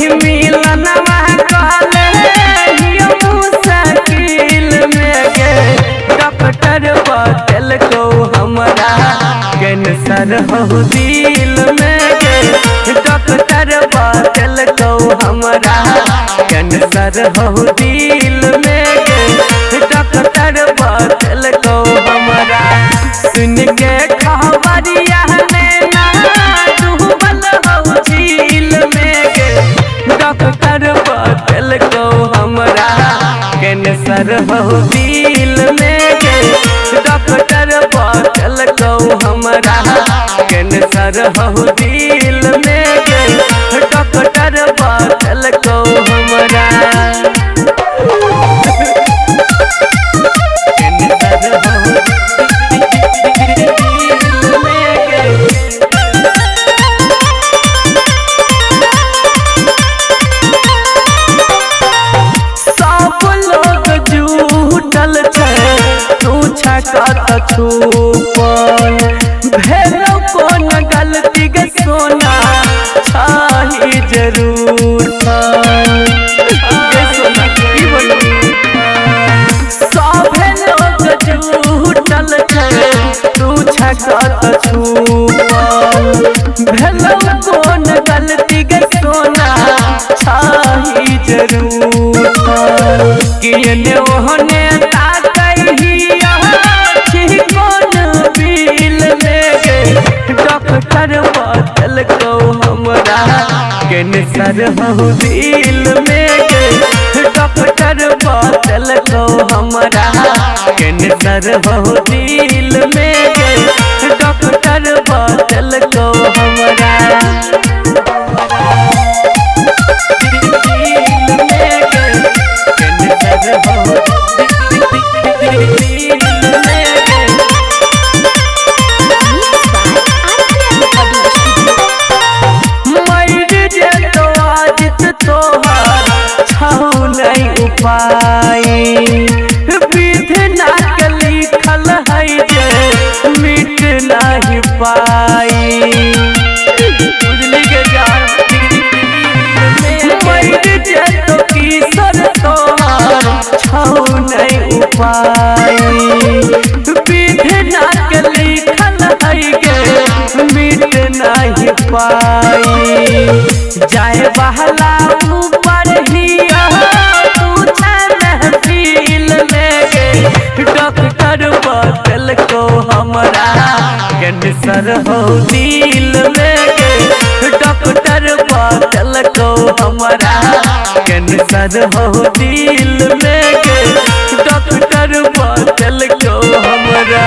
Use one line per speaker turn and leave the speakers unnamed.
मिलनवा कहले मुश्किल में गे डॉक्टर बतल को हमरा कैंसर हो दिल में गे डॉक्टर बतल को हमरा कैंसर हो दिल में गे डॉक्टर बतल को हमरा सुन के खबरिया डूबल हो झील में गे डॉक्टर बतल को हमरा कैंसर हो दिल में गे डॉक्टर बतल को हमरा कैंसर हो दिल में गे डॉक्टर बतल को हमरा छुपल भेलो कौन गलती गे सोना छाही जरूर सभे लोग झूठल तू छकत छुपल भेलो कौन गलती गे सोना छाही जरूर किने ओहने डॉक्टर बतल को हमरा कैंसर हो दिल में गे डॉक्टर बतल को हमरा कैंसर हो दिल में गे डॉक्टर बतल को हमरा विधना के लिखल है जे मिट नहीं पाई बुझली के जान मर जे तो किसर तोहार छौ नहीं पाई विधना के लिखल है जे मिट नहीं पाई जाए बहला ऊपर ही डॉक्टर बतल को हमरा कैंसर हो दिल में गे डॉक्टर बतल को हमरा कैंसर हो दिल में गे डॉक्टर बतल को हमरा